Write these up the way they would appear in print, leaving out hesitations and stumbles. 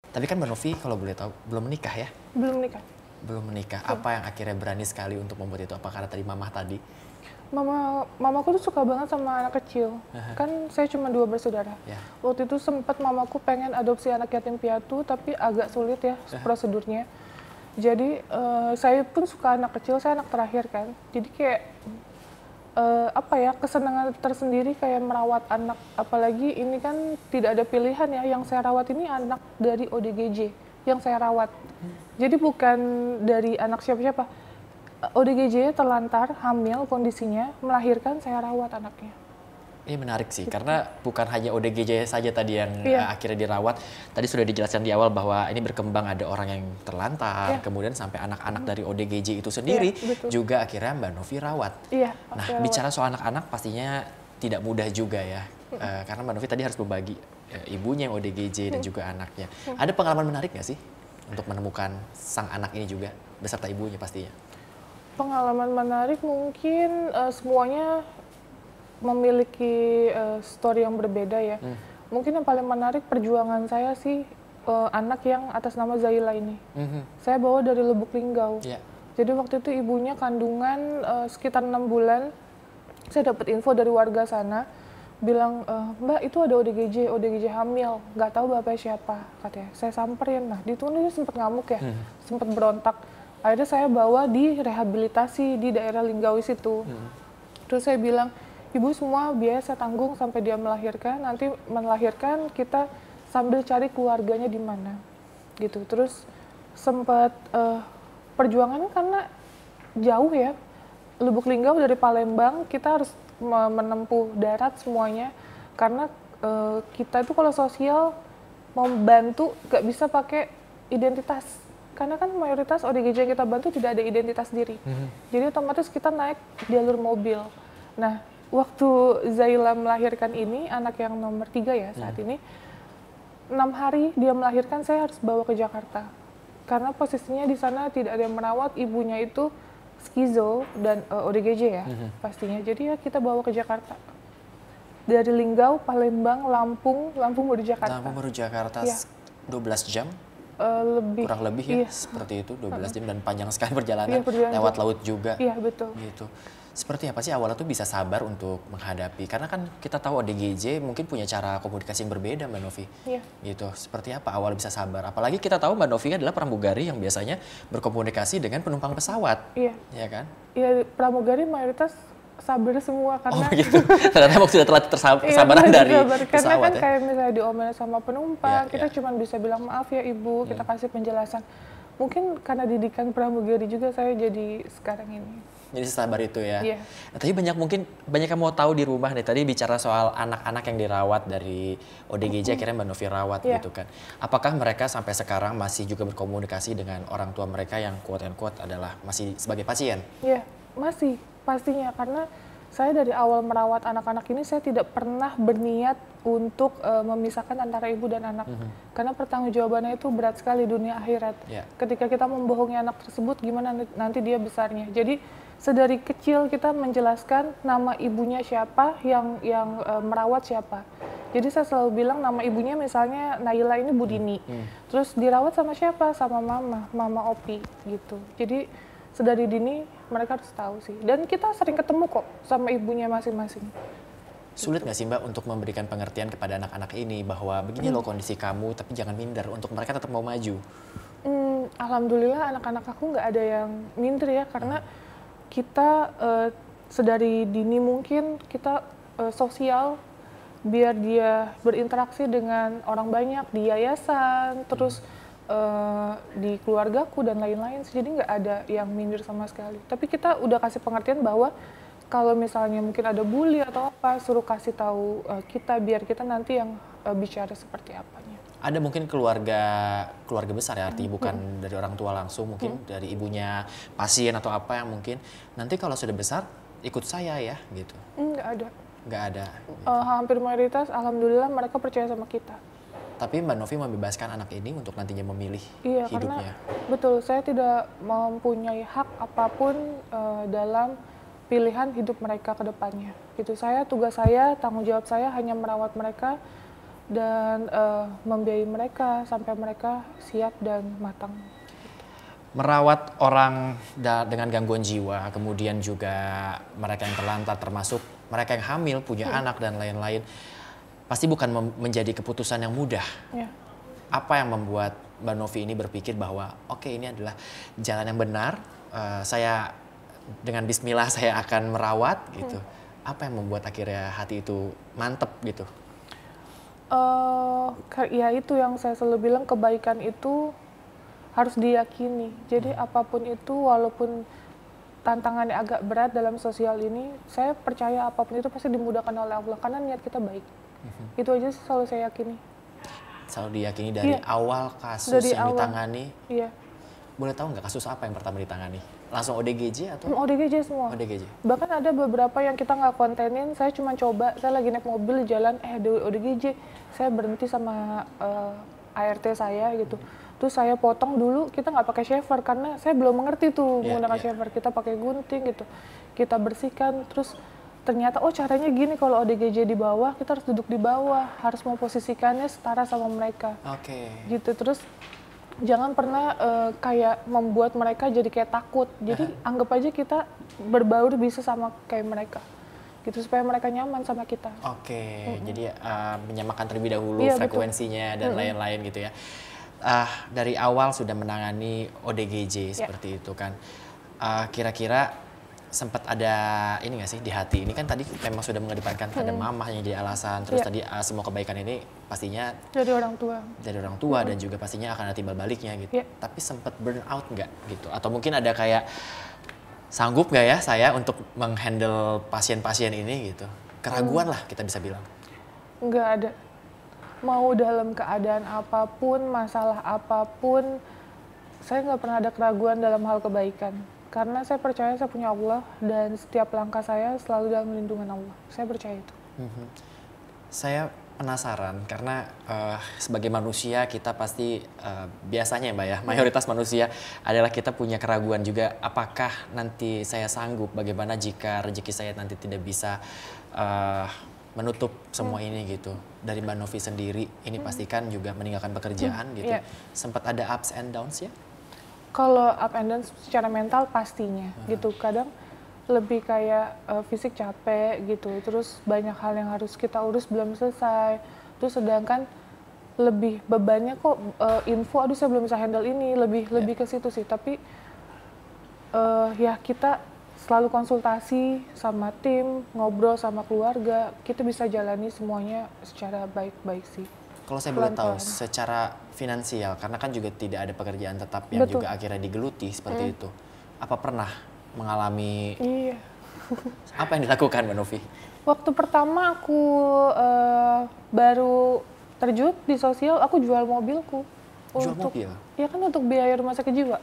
Tapi kan Mbak Novi kalau boleh tahu belum menikah ya? Belum nikah. Belum menikah. Apa yang akhirnya berani sekali untuk membuat itu? Apa karena tadi mamah tadi? Mamaku tuh suka banget sama anak kecil. Kan saya cuma 2 bersaudara. Ya. Waktu itu sempat mamaku pengen adopsi anak yatim piatu, tapi agak sulit ya prosedurnya. Jadi saya pun suka anak kecil, saya anak terakhir kan. Jadi kayak apa ya, kesenangan tersendiri kayak merawat anak. Apalagi ini kan tidak ada pilihan ya, yang saya rawat ini anak dari ODGJ yang saya rawat. Jadi bukan dari anak siapa-siapa. ODGJ terlantar, hamil kondisinya, melahirkan, saya rawat anaknya. Ini menarik sih, karena bukan hanya ODGJ saja tadi yang akhirnya dirawat. Tadi sudah dijelaskan di awal bahwa ini berkembang ada orang yang terlantar, kemudian sampai anak-anak dari ODGJ itu sendiri juga akhirnya Mbak Novi rawat. Nah, bicara soal anak-anak pastinya tidak mudah juga ya, karena Mbak Novi tadi harus membagi ibunya yang ODGJ dan juga anaknya. Ada pengalaman menarik nggak sih untuk menemukan sang anak ini juga beserta ibunya pastinya? Pengalaman menarik mungkin semuanya memiliki story yang berbeda ya. Mungkin yang paling menarik perjuangan saya sih anak yang atas nama Zaila ini. Saya bawa dari Lubuk Linggau. Jadi waktu itu ibunya kandungan sekitar 6 bulan. Saya dapat info dari warga sana bilang, Mbak itu ada ODGJ hamil, nggak tahu bapaknya siapa katanya. Saya samperin, nah di itu dia sempat ngamuk ya, sempat berontak. Akhirnya saya bawa di rehabilitasi di daerah Linggauis itu. Terus saya bilang, ibu semua biaya saya tanggung sampai dia melahirkan. Nanti melahirkan kita sambil cari keluarganya di mana, gitu. Terus sempat perjuangannya karena jauh ya. Lubuk Linggau dari Palembang kita harus menempuh darat semuanya karena kita itu kalau sosial mau bantu gak bisa pakai identitas. Karena kan mayoritas ODGJ yang kita bantu tidak ada identitas diri. Jadi otomatis kita naik jalur mobil. Nah, waktu Zaila melahirkan ini, anak yang nomor 3 ya saat ini, 6 hari dia melahirkan saya harus bawa ke Jakarta. Karena posisinya di sana tidak ada yang merawat, ibunya itu skizo dan ODGJ ya pastinya. Jadi ya kita bawa ke Jakarta. Dari Linggau, Palembang, Lampung baru Jakarta. Lampung baru Jakarta, 12 jam? Kurang lebih ya, seperti itu, 12 jam dan panjang sekali perjalanan, lewat laut juga. Iya, betul. Gitu. Seperti apa sih awalnya tuh bisa sabar untuk menghadapi? Karena kan kita tahu ODGJ mungkin punya cara komunikasi yang berbeda, Mbak Novi. Gitu. Seperti apa awal bisa sabar? Apalagi kita tahu Mbak Novi adalah pramugari yang biasanya berkomunikasi dengan penumpang pesawat. Iya kan? Iya, pramugari mayoritas sabar semua karena begitu. Ternyata sudah telah kesabaran dari pesawat. Karena kan kayak misalnya diomelin sama penumpang, kita cuma bisa bilang maaf ya ibu, kita kasih penjelasan. Mungkin karena didikan pramugari juga saya jadi sekarang ini. Jadi sabar itu ya. Nah, tapi banyak yang mau tahu di rumah nih. Tadi bicara soal anak-anak yang dirawat dari ODGJ akhirnya Mbak Novi rawat gitu kan. Apakah mereka sampai sekarang masih juga berkomunikasi dengan orang tua mereka yang quote and quote adalah masih sebagai pasien? Iya, masih pastinya karena saya dari awal merawat anak-anak ini saya tidak pernah berniat untuk memisahkan antara ibu dan anak. Karena pertanggungjawabannya itu berat sekali dunia akhirat. Ketika kita membohongi anak tersebut gimana nanti dia besarnya. Jadi sedari kecil kita menjelaskan nama ibunya siapa, yang merawat siapa. Jadi saya selalu bilang nama ibunya misalnya Naila ini Budini. Terus dirawat sama siapa? Sama Mama Opi gitu. Jadi sedari dini mereka harus tahu sih. Dan kita sering ketemu kok sama ibunya masing-masing. Sulit nggak sih Mbak untuk memberikan pengertian kepada anak-anak ini bahwa begini loh kondisi kamu, tapi jangan minder untuk mereka tetap mau maju? Alhamdulillah anak-anak aku nggak ada yang minder ya, karena kita sedari dini mungkin kita sosial biar dia berinteraksi dengan orang banyak di yayasan, terus di keluargaku dan lain-lain, jadi nggak ada yang minder sama sekali. Tapi kita udah kasih pengertian bahwa kalau misalnya mungkin ada bully atau apa, suruh kasih tahu kita biar kita nanti yang bicara seperti apanya. Ada mungkin keluarga besar ya, artinya bukan dari orang tua langsung, mungkin dari ibunya pasien atau apa yang mungkin nanti kalau sudah besar ikut saya ya gitu. Nggak ada. Nggak ada. Gitu. Hampir mayoritas, alhamdulillah mereka percaya sama kita. Tapi Mbak Novi membebaskan anak ini untuk nantinya memilih hidupnya. Karena betul, saya tidak mempunyai hak apapun dalam pilihan hidup mereka ke depannya. Gitu, tugas saya, tanggung jawab saya hanya merawat mereka dan membiayai mereka sampai mereka siap dan matang. Merawat orang dengan gangguan jiwa, kemudian juga mereka yang terlantar, termasuk mereka yang hamil, punya anak dan lain-lain, pasti bukan menjadi keputusan yang mudah. Ya. Apa yang membuat Mbak Novi ini berpikir bahwa oke, ini adalah jalan yang benar, saya dengan bismillah saya akan merawat gitu. Apa yang membuat akhirnya hati itu mantep gitu? Ya itu yang saya selalu bilang, kebaikan itu harus diyakini. Jadi apapun itu, walaupun tantangannya agak berat dalam sosial ini, saya percaya apapun itu pasti dimudahkan oleh Allah karena niat kita baik. Itu aja sih selalu saya yakini. Selalu diyakini dari awal kasus dari yang awal ditangani. Iya. Boleh tahu nggak kasus apa yang pertama ditangani? Langsung ODGJ atau? ODGJ semua. ODGJ. Bahkan ada beberapa yang kita nggak kontenin, saya cuma coba, saya lagi naik mobil di jalan, ada ODGJ. Saya berhenti sama ART saya gitu. Terus saya potong dulu, kita nggak pakai shaver karena saya belum mengerti tuh menggunakan shaver. Kita pakai gunting gitu, kita bersihkan. Terus ternyata oh caranya gini, kalau ODGJ di bawah, kita harus duduk di bawah, harus memposisikannya setara sama mereka. Gitu. Terus jangan pernah kayak membuat mereka jadi kayak takut. Jadi anggap aja kita berbaur bisa sama kayak mereka. Gitu supaya mereka nyaman sama kita. Jadi menyamakan terlebih dahulu frekuensinya dan lain-lain gitu ya. Dari awal sudah menangani ODGJ seperti itu kan. Kira-kira sempat ada ini nggak sih di hati? Ini kan tadi memang sudah mengedepankan ada mamah yang jadi alasan. Terus tadi semua kebaikan ini pastinya dari orang tua. Dari orang tua dan juga pastinya akan ada timbal baliknya gitu. Tapi sempat burn out nggak gitu? Atau mungkin ada kayak sanggup nggak ya saya untuk menghandle pasien-pasien ini gitu? Keraguan lah kita bisa bilang. Nggak ada. Mau dalam keadaan apapun, masalah apapun, saya nggak pernah ada keraguan dalam hal kebaikan. Karena saya percaya saya punya Allah dan setiap langkah saya selalu dalam lindungan Allah. Saya percaya itu. Saya penasaran karena sebagai manusia kita pasti biasanya Mbak ya, mayoritas manusia adalah kita punya keraguan juga. Apakah nanti saya sanggup, bagaimana jika rezeki saya nanti tidak bisa menutup semua ini gitu. Dari Mbak Novi sendiri, ini pastikan juga meninggalkan pekerjaan gitu. Sempat ada ups and downs ya? Kalau up and down secara mental pastinya gitu. Kadang lebih kayak fisik capek gitu. Terus banyak hal yang harus kita urus belum selesai. Terus sedangkan lebih bebannya kok info, aduh saya belum bisa handle ini. Lebih ke situ sih. Tapi ya kita selalu konsultasi sama tim, ngobrol sama keluarga, kita bisa jalani semuanya secara baik-baik sih. Kalau saya boleh tahu, secara finansial, karena kan juga tidak ada pekerjaan tetap yang juga akhirnya digeluti seperti itu. Apa pernah mengalami, apa yang dilakukan Mbak Novi? Waktu pertama aku baru terjun di sosial, aku jual mobilku. Jual mobil? Ya kan untuk biaya rumah sakit jiwa.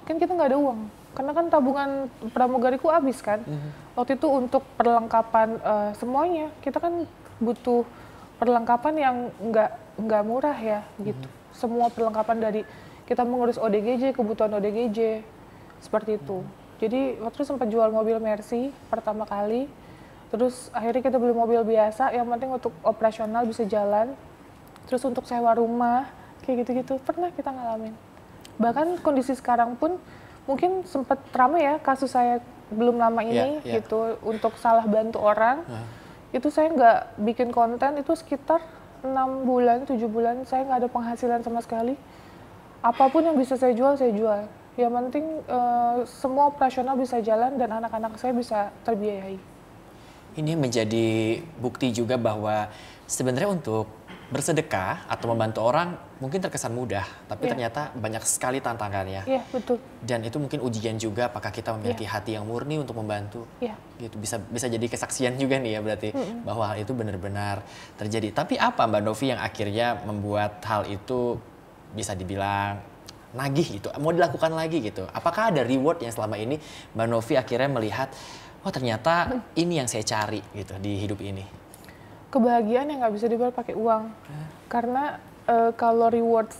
Kan kita nggak ada uang. Karena kan tabungan pramugariku habis kan. Waktu itu untuk perlengkapan semuanya, kita kan butuh perlengkapan yang nggak murah ya gitu. Semua perlengkapan dari kita mengurus ODGJ, kebutuhan ODGJ, seperti itu. Jadi waktu itu sempat jual mobil Mercy pertama kali. Terus akhirnya kita beli mobil biasa, yang penting untuk operasional bisa jalan. Terus untuk sewa rumah, kayak gitu-gitu, pernah kita ngalamin. Bahkan kondisi sekarang pun, mungkin sempat ramai ya kasus saya belum lama ini gitu untuk salah bantu orang. Itu saya nggak bikin konten, itu sekitar 6 bulan, 7 bulan saya nggak ada penghasilan sama sekali. Apapun yang bisa saya jual, saya jual. Yang penting semua operasional bisa jalan dan anak-anak saya bisa terbiayai. Ini menjadi bukti juga bahwa sebenarnya untuk bersedekah atau membantu orang mungkin terkesan mudah, tapi ternyata banyak sekali tantangannya. Iya, betul. Dan itu mungkin ujian juga apakah kita memiliki hati yang murni untuk membantu. Gitu bisa jadi kesaksian juga nih ya berarti bahwa hal itu benar-benar terjadi. Tapi apa Mbak Novi yang akhirnya membuat hal itu bisa dibilang nagih gitu, mau dilakukan lagi gitu? Apakah ada reward yang selama ini Mbak Novi akhirnya melihat, oh ternyata ini yang saya cari gitu di hidup ini? Kebahagiaan yang nggak bisa dibayar pakai uang. Karena kalau rewards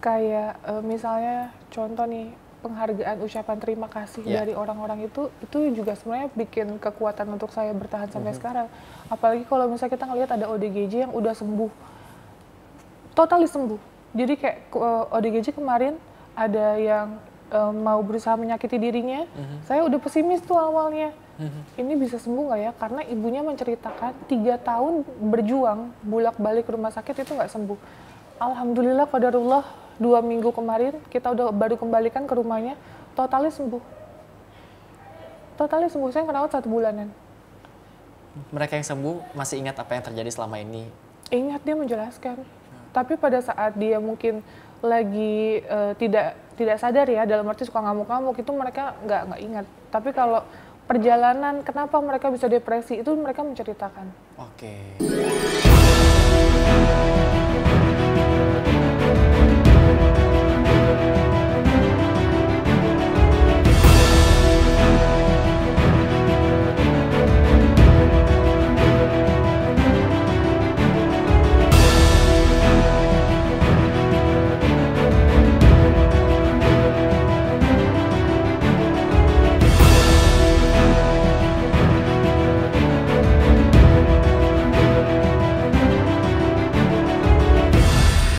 kayak misalnya contoh nih, penghargaan, ucapan terima kasih dari orang-orang itu juga sebenarnya bikin kekuatan untuk saya bertahan sampai sekarang. Apalagi kalau misalnya kita ngelihat ada ODGJ yang udah sembuh, totally sembuh. Jadi kayak ODGJ kemarin ada yang mau berusaha menyakiti dirinya, saya udah pesimis tuh awalnya. Ini bisa sembuh nggak ya? Karena ibunya menceritakan 3 tahun berjuang bolak-balik ke rumah sakit itu nggak sembuh. Alhamdulillah, qadarullah, 2 minggu kemarin kita udah baru kembalikan ke rumahnya, totally sembuh. Totally sembuh, saya ngerawat 1 bulanan. Mereka yang sembuh masih ingat apa yang terjadi selama ini? Ingat, dia menjelaskan. Tapi pada saat dia mungkin lagi tidak sadar ya, dalam arti suka ngamuk-ngamuk, itu mereka nggak ingat. Tapi kalau perjalanan kenapa mereka bisa depresi itu mereka menceritakan. Oke.